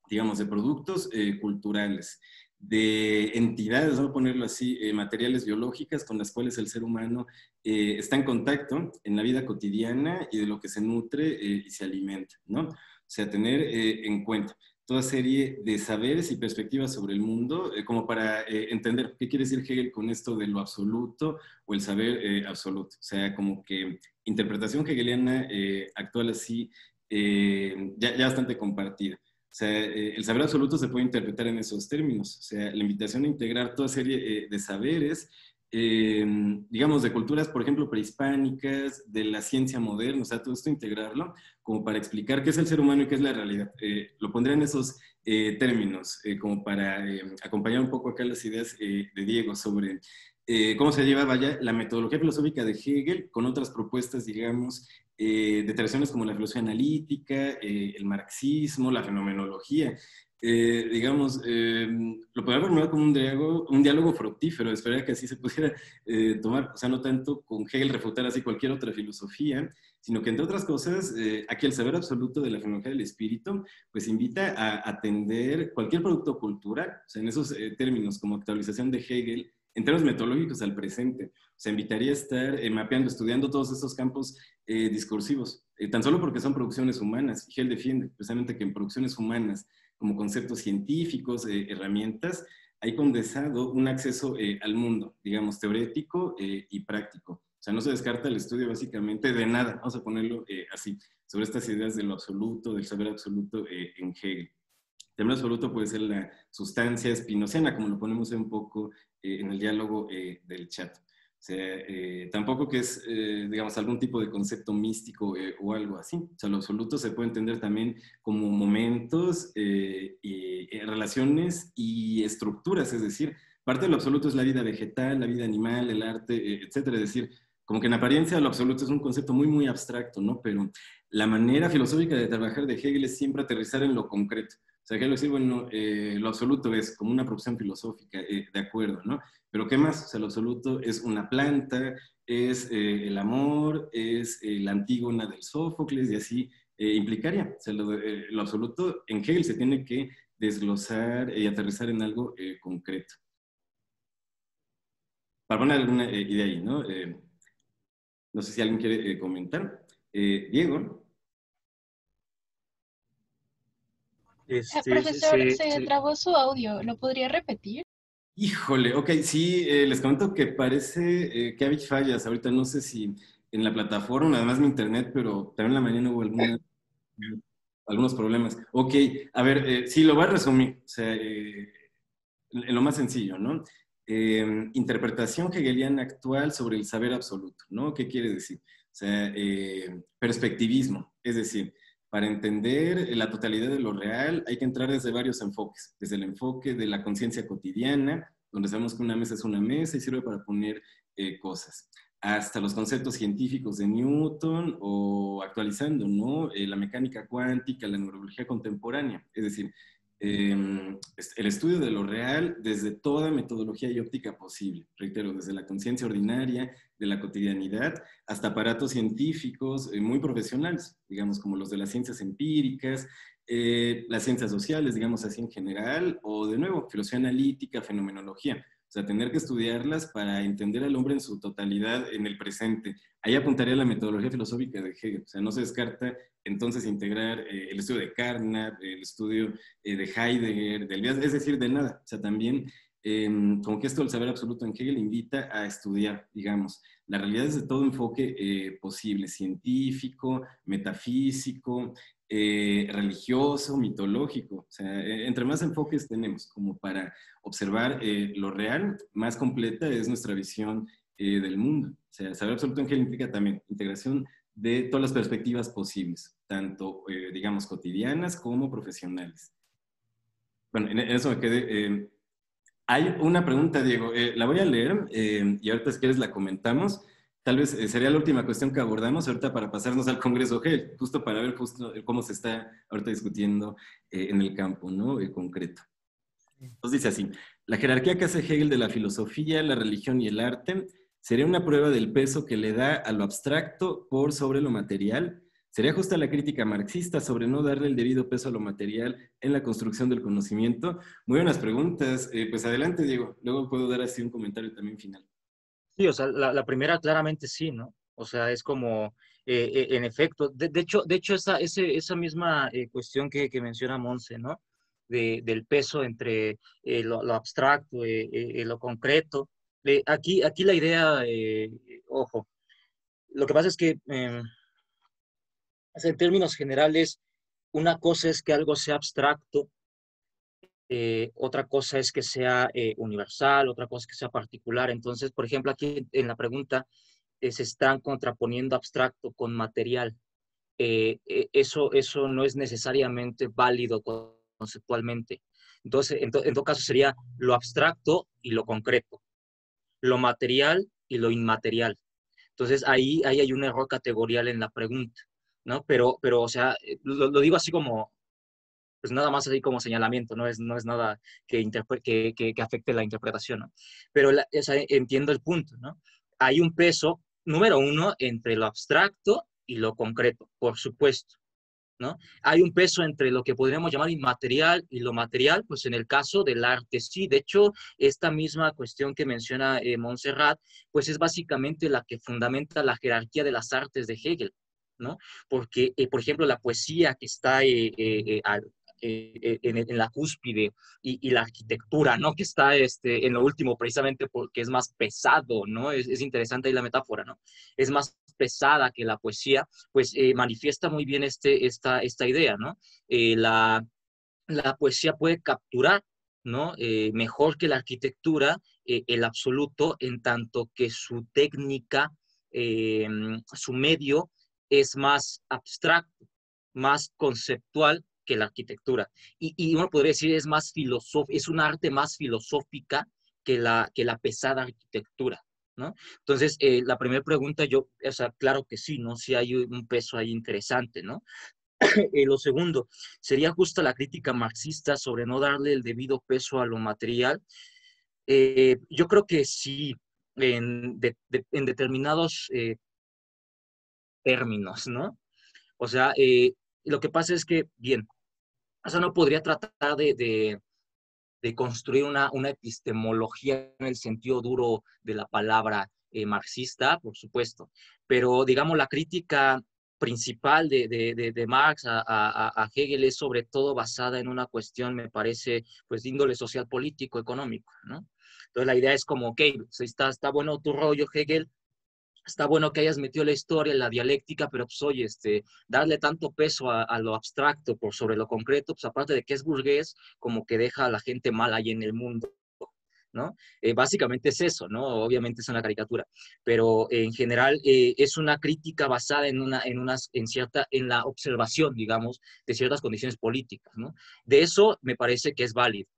digamos, de productos culturales, de entidades, vamos a ponerlo así, materiales biológicas con las cuales el ser humano está en contacto en la vida cotidiana y de lo que se nutre y se alimenta, ¿no? O sea, tener en cuenta. toda serie de saberes y perspectivas sobre el mundo, como para entender qué quiere decir Hegel con esto de lo absoluto o el saber absoluto. O sea, como que interpretación hegeliana actual así, ya bastante compartida. O sea, el saber absoluto se puede interpretar en esos términos. O sea, la invitación a integrar toda serie de saberes, digamos, de culturas, por ejemplo, prehispánicas, de la ciencia moderna, o sea, todo esto integrarlo como para explicar qué es el ser humano y qué es la realidad. Lo pondré en esos términos, como para acompañar un poco acá las ideas de Diego sobre cómo se lleva, vaya, la metodología filosófica de Hegel con otras propuestas, digamos, de tradiciones como la filosofía analítica, el marxismo, la fenomenología. Digamos, lo podría formular como un diálogo fructífero, esperaría que así se pudiera tomar, o sea, no tanto con Hegel refutar así cualquier otra filosofía, sino que entre otras cosas, aquí el saber absoluto de la fenomenología del espíritu, pues invita a atender cualquier producto cultural, o sea, en esos términos como actualización de Hegel, en términos metodológicos al presente. O sea, invitaría a estar mapeando, estudiando todos estos campos discursivos, tan solo porque son producciones humanas. Hegel defiende precisamente que en producciones humanas, como conceptos científicos, herramientas, hay condensado un acceso al mundo, digamos, teórico y práctico. O sea, no se descarta el estudio básicamente de nada, vamos a ponerlo así, sobre estas ideas de lo absoluto, del saber absoluto en Hegel. El tema absoluto puede ser la sustancia spinociana, como lo ponemos un poco en el diálogo del chat. O sea, tampoco que es, digamos, algún tipo de concepto místico o algo así. O sea, lo absoluto se puede entender también como momentos, relaciones y estructuras, es decir, parte de lo absoluto es la vida vegetal, la vida animal, el arte, etcétera. Es decir, como que en apariencia lo absoluto es un concepto muy, muy abstracto, ¿no? Pero la manera filosófica de trabajar de Hegel es siempre aterrizar en lo concreto. O sea, quiero decir, bueno, lo absoluto es como una proposición filosófica, de acuerdo, ¿no? Pero ¿qué más? O sea, lo absoluto es una planta, es el amor, es la Antígona del Sófocles y así implicaría. O sea, lo absoluto en Hegel se tiene que desglosar y aterrizar en algo concreto. Para poner alguna idea ahí, ¿no? No sé si alguien quiere comentar. Diego.
Profesor, se trabó su audio. ¿Lo podría repetir?
Híjole, ok, sí, les comento que parece que hay fallas. Ahorita no sé si en la plataforma, además mi internet, pero también en la mañana hubo algunos problemas. Ok, a ver, sí, lo voy a resumir. O sea, en lo más sencillo, ¿no? Interpretación hegeliana actual sobre el saber absoluto, ¿no? ¿Qué quiere decir? O sea, perspectivismo, es decir, para entender la totalidad de lo real hay que entrar desde varios enfoques, desde el enfoque de la conciencia cotidiana, donde sabemos que una mesa es una mesa y sirve para poner cosas, hasta los conceptos científicos de Newton o actualizando, ¿no? La mecánica cuántica, la neurología contemporánea, es decir, el estudio de lo real desde toda metodología y óptica posible, reitero, desde la conciencia ordinaria, de la cotidianidad, hasta aparatos científicos muy profesionales, digamos, como los de las ciencias empíricas, las ciencias sociales, digamos así en general, o de nuevo, filosofía analítica, fenomenología. O sea, tener que estudiarlas para entender al hombre en su totalidad en el presente. Ahí apuntaría la metodología filosófica de Hegel. O sea, no se descarta entonces integrar el estudio de Carnap, el estudio de Heidegger, del Leviatán, es decir, de nada. O sea, también como que esto del saber absoluto en Hegel invita a estudiar, digamos, la realidad desde todo enfoque posible, científico, metafísico, religioso, mitológico. O sea, entre más enfoques tenemos como para observar lo real, más completa es nuestra visión del mundo. O sea, el saber absoluto en Hegel implica también integración de todas las perspectivas posibles, tanto, digamos, cotidianas como profesionales. Bueno, en eso me quedé. Hay una pregunta, Diego, la voy a leer y ahorita si quieres la comentamos. Tal vez sería la última cuestión que abordamos ahorita para pasarnos al Congreso Hegel, justo para ver justo cómo se está ahorita discutiendo en el campo, ¿no? Concreto. Entonces dice así, la jerarquía que hace Hegel de la filosofía, la religión y el arte sería una prueba del peso que le da a lo abstracto por sobre lo material. ¿Sería justa la crítica marxista sobre no darle el debido peso a lo material en la construcción del conocimiento? Muy buenas preguntas. Pues adelante, Diego. Luego puedo dar así un comentario también final.
Sí, o sea, la primera claramente sí, ¿no? O sea, es como, en efecto, de hecho esa misma cuestión que menciona Monse, ¿no? del peso entre lo abstracto y lo concreto. Aquí la idea, ojo, lo que pasa es que en términos generales, una cosa es que algo sea abstracto, otra cosa es que sea universal, otra cosa es que sea particular. Entonces, por ejemplo, aquí en la pregunta se están contraponiendo abstracto con material. Eso no es necesariamente válido conceptualmente. Entonces, en todo caso sería lo abstracto y lo concreto, lo material y lo inmaterial. Entonces, ahí hay un error categorial en la pregunta, ¿no? Pero o sea, lo digo así como, pues nada más así como señalamiento, no es nada que afecte la interpretación, ¿no? Pero o sea, entiendo el punto, ¿no? Hay un peso, número uno, entre lo abstracto y lo concreto, por supuesto, ¿no? Hay un peso entre lo que podríamos llamar inmaterial y lo material, pues en el caso del arte, sí. De hecho, esta misma cuestión que menciona Montserrat, pues es básicamente la que fundamenta la jerarquía de las artes de Hegel, ¿no? Porque, por ejemplo, la poesía que está en la cúspide y la arquitectura, ¿no? Que está en lo último precisamente porque es más pesado, ¿no? Es interesante ahí la metáfora, ¿no? Es más pesada que la poesía, pues manifiesta muy bien esta idea, ¿no? La poesía puede capturar, ¿no? Mejor que la arquitectura, el absoluto, en tanto que su técnica, su medio, es más abstracto, más conceptual que la arquitectura. Y uno podría decir es más es un arte más filosófica que la pesada arquitectura, ¿no? Entonces, la primera pregunta, o sea, claro que sí, ¿no? Sí hay un peso ahí interesante, ¿no? Lo segundo, ¿sería justa la crítica marxista sobre no darle el debido peso a lo material? Yo creo que sí, en determinados términos, ¿no? O sea, lo que pasa es que, bien, o sea, no podría tratar de construir una epistemología en el sentido duro de la palabra marxista, por supuesto, pero digamos la crítica principal de Marx a Hegel es sobre todo basada en una cuestión, me parece, pues de índole social, político, económico, ¿no? Entonces la idea es como, ok, pues, está bueno tu rollo, Hegel, está bueno que hayas metido la historia, la dialéctica, pero pues oye, darle tanto peso a lo abstracto por sobre lo concreto, pues aparte de que es burgués, como que deja a la gente mal ahí en el mundo, ¿no? Básicamente es eso, ¿no? Obviamente es una caricatura, pero en general es una crítica basada en la observación, digamos, de ciertas condiciones políticas, ¿no? De eso me parece que es válido.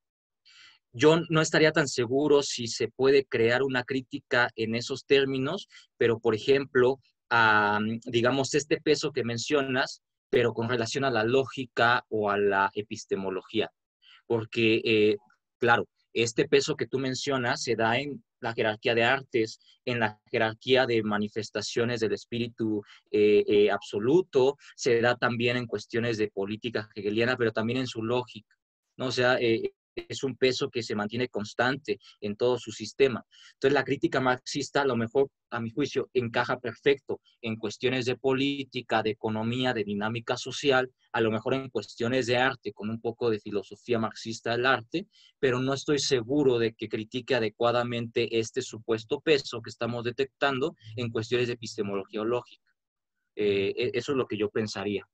Yo no estaría tan seguro si se puede crear una crítica en esos términos, pero por ejemplo, digamos, este peso que mencionas, pero con relación a la lógica o a la epistemología. Porque, claro, este peso que tú mencionas se da en la jerarquía de artes, en la jerarquía de manifestaciones del espíritu absoluto, se da también en cuestiones de política hegeliana, pero también en su lógica, ¿no? O sea, es un peso que se mantiene constante en todo su sistema. Entonces, la crítica marxista, a lo mejor, a mi juicio, encaja perfecto en cuestiones de política, de economía, de dinámica social, a lo mejor en cuestiones de arte, con un poco de filosofía marxista del arte, pero no estoy seguro de que critique adecuadamente este supuesto peso que estamos detectando en cuestiones de epistemología o lógica. Eso es lo que yo pensaría.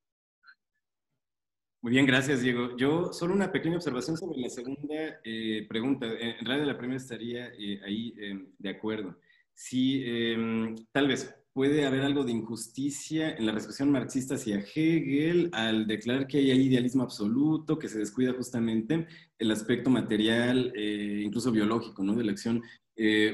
Muy bien, gracias, Diego. Yo solo una pequeña observación sobre la segunda pregunta. En realidad la primera estaría ahí de acuerdo. Sí, tal vez puede haber algo de injusticia en la recepción marxista hacia Hegel al declarar que hay ahí idealismo absoluto, que se descuida justamente el aspecto material, incluso biológico, ¿no? De la acción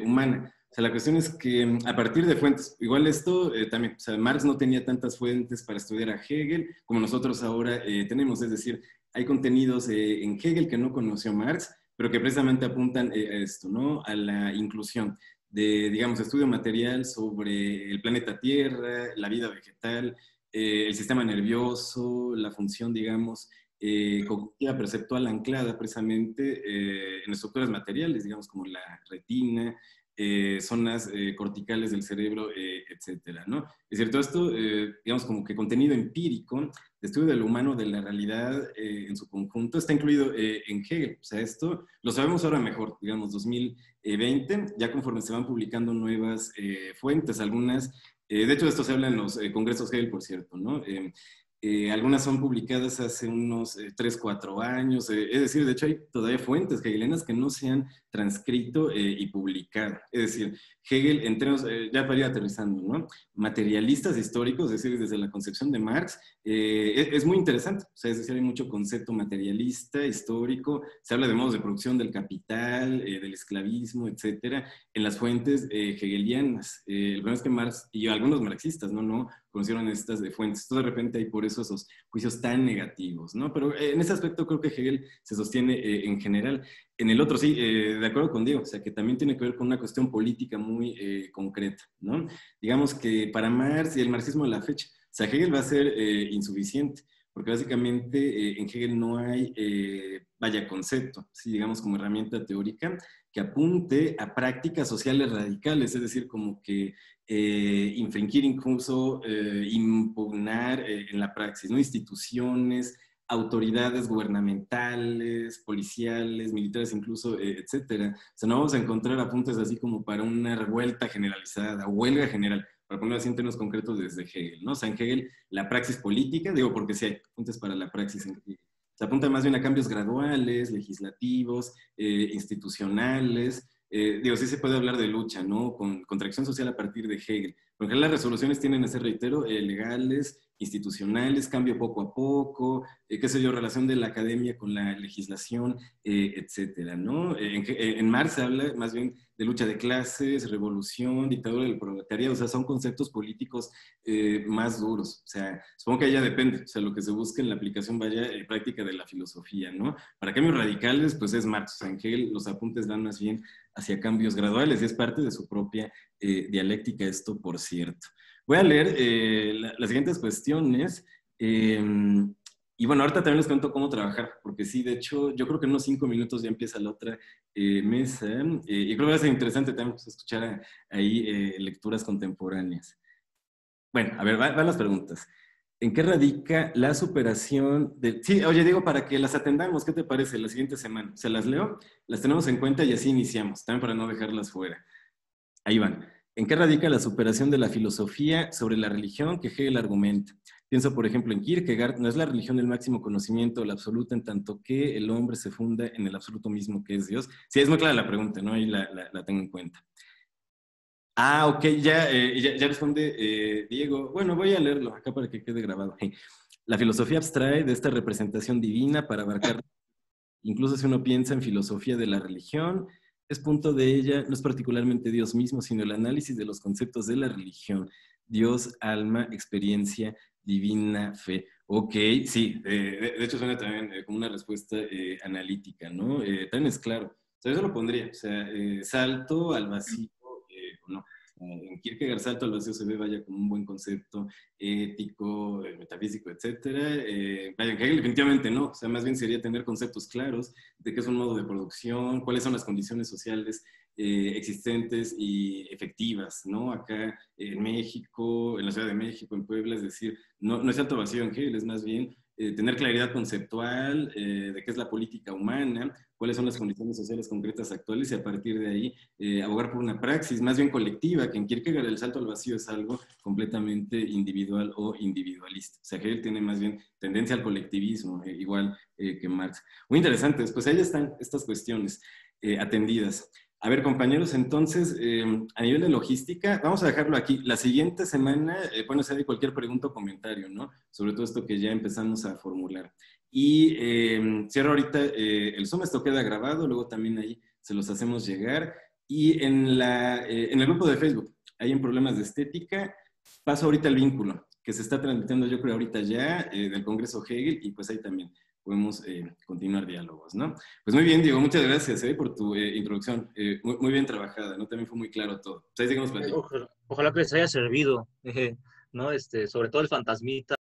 humana. O sea, la cuestión es que a partir de fuentes, igual esto también, o sea, Marx no tenía tantas fuentes para estudiar a Hegel como nosotros ahora tenemos, es decir, hay contenidos en Hegel que no conoció Marx, pero que precisamente apuntan a esto, ¿no? A la inclusión de, digamos, estudio material sobre el planeta Tierra, la vida vegetal, el sistema nervioso, la función, digamos, cognitiva perceptual anclada precisamente en estructuras materiales, digamos, como la retina, zonas corticales del cerebro, etcétera, ¿no? Es decir, todo esto, digamos, como que contenido empírico, de estudio de lo humano, de la realidad en su conjunto, está incluido en Hegel. O sea, esto lo sabemos ahora mejor, digamos, 2020, ya conforme se van publicando nuevas fuentes, algunas, de hecho, de esto se habla en los congresos Hegel, por cierto, ¿no? Algunas son publicadas hace unos 3, 4 años, es decir, de hecho hay todavía fuentes hegelianas que no se han transcrito y publicado. Es decir, Hegel, en términos, ya para ir aterrizando, ¿no? Materialistas históricos, es decir, desde la concepción de Marx, es muy interesante. O sea, es decir, hay mucho concepto materialista, histórico, se habla de modos de producción del capital, del esclavismo, etcétera, en las fuentes hegelianas. El problema es que Marx y algunos marxistas, no conocieron estas fuentes. Entonces, de repente hay por eso esos juicios tan negativos, ¿no? Pero en ese aspecto creo que Hegel se sostiene en general. En el otro, sí, de acuerdo con Diego, o sea, que también tiene que ver con una cuestión política muy concreta, ¿no? Digamos que para Marx y el marxismo de la fecha, o sea, Hegel va a ser insuficiente, porque básicamente en Hegel no hay, vaya, concepto, ¿sí? Digamos, como herramienta teórica que apunte a prácticas sociales radicales, es decir, como que infringir, incluso impugnar en la praxis, ¿no? Instituciones, autoridades gubernamentales, policiales, militares incluso, etcétera. O sea, no vamos a encontrar apuntes así como para una revuelta generalizada, huelga general, para ponerlo así en términos concretos desde Hegel, ¿no? O sea, en Hegel la praxis política, digo porque sí hay apuntes para la praxis en Hegel. Se apunta más bien a cambios graduales, legislativos, institucionales. Digo, sí se puede hablar de lucha, ¿no? Con contracción social a partir de Hegel. Porque las resoluciones tienen ese, reitero, legales, institucionales, cambio poco a poco, qué sé yo, relación de la academia con la legislación, etcétera, ¿no? En Marx se habla más bien de lucha de clases, revolución, dictadura del proletariado, o sea, son conceptos políticos más duros. O sea, supongo que allá depende, o sea, lo que se busca en la aplicación vaya práctica de la filosofía, ¿no? Para cambios radicales, pues es Marx. O sea, en Hegel los apuntes van más bien hacia cambios graduales y es parte de su propia dialéctica esto, por cierto. Voy a leer las siguientes cuestiones. Y bueno, ahorita también les cuento cómo trabajar, porque sí, de hecho, yo creo que en unos 5 minutos ya empieza la otra mesa. Y creo que va a ser interesante también pues, escuchar ahí lecturas contemporáneas. Bueno, a ver, van las preguntas. ¿En qué radica la superación de...? Sí, oye, Diego, para que las atendamos, ¿qué te parece la siguiente semana? ¿Se las leo? Las tenemos en cuenta y así iniciamos, también para no dejarlas fuera. Ahí van. ¿En qué radica la superación de la filosofía sobre la religión que Hegel argumenta? Pienso, por ejemplo, en Kierkegaard, no es la religión el máximo conocimiento, la absoluta, en tanto que el hombre se funda en el absoluto mismo que es Dios. Sí, es muy clara la pregunta, ¿no? Ahí la tengo en cuenta. Ah, ok, ya responde Diego. Bueno, voy a leerlo acá para que quede grabado. La filosofía abstrae de esta representación divina para abarcar, incluso si uno piensa en filosofía de la religión, es punto de ella, no es particularmente Dios mismo, sino el análisis de los conceptos de la religión. Dios, alma, experiencia, divina, fe. Ok, sí, de hecho suena también como una respuesta analítica, ¿no? También es claro. O sea, yo lo pondría, o sea, salto al vacío, no. En Kierkegaard salto al vacío se ve, vaya, como un buen concepto ético, metafísico, etcétera. Vaya, en Hegel definitivamente no, o sea, más bien sería tener conceptos claros de qué es un modo de producción, cuáles son las condiciones sociales existentes y efectivas, ¿no? Acá en México, en la Ciudad de México, en Puebla, es decir, no es salto vacío en Hegel, es más bien tener claridad conceptual de qué es la política humana, cuáles son las condiciones sociales concretas actuales y a partir de ahí abogar por una praxis más bien colectiva, que en Kierkegaard el salto al vacío es algo completamente individual o individualista. O sea, que él tiene más bien tendencia al colectivismo, igual que Marx. Muy interesante, pues ahí están estas cuestiones atendidas. A ver, compañeros, entonces, a nivel de logística, vamos a dejarlo aquí. La siguiente semana, pueden hacer cualquier pregunta o comentario, ¿no? Sobre todo esto que ya empezamos a formular. Y cierro ahorita el Zoom, esto queda grabado, luego también ahí se los hacemos llegar. Y en el grupo de Facebook, ahí en Problemas de Estética, paso ahorita el vínculo, que se está transmitiendo yo creo ahorita ya, del Congreso Hegel, y pues ahí también podemos continuar diálogos, ¿no? Pues muy bien, Diego, muchas gracias por tu introducción. Muy bien trabajada, ¿no? También fue muy claro todo. Pues ahí seguimos platicando.
Ojalá que les haya servido, ¿no? Sobre todo el fantasmita.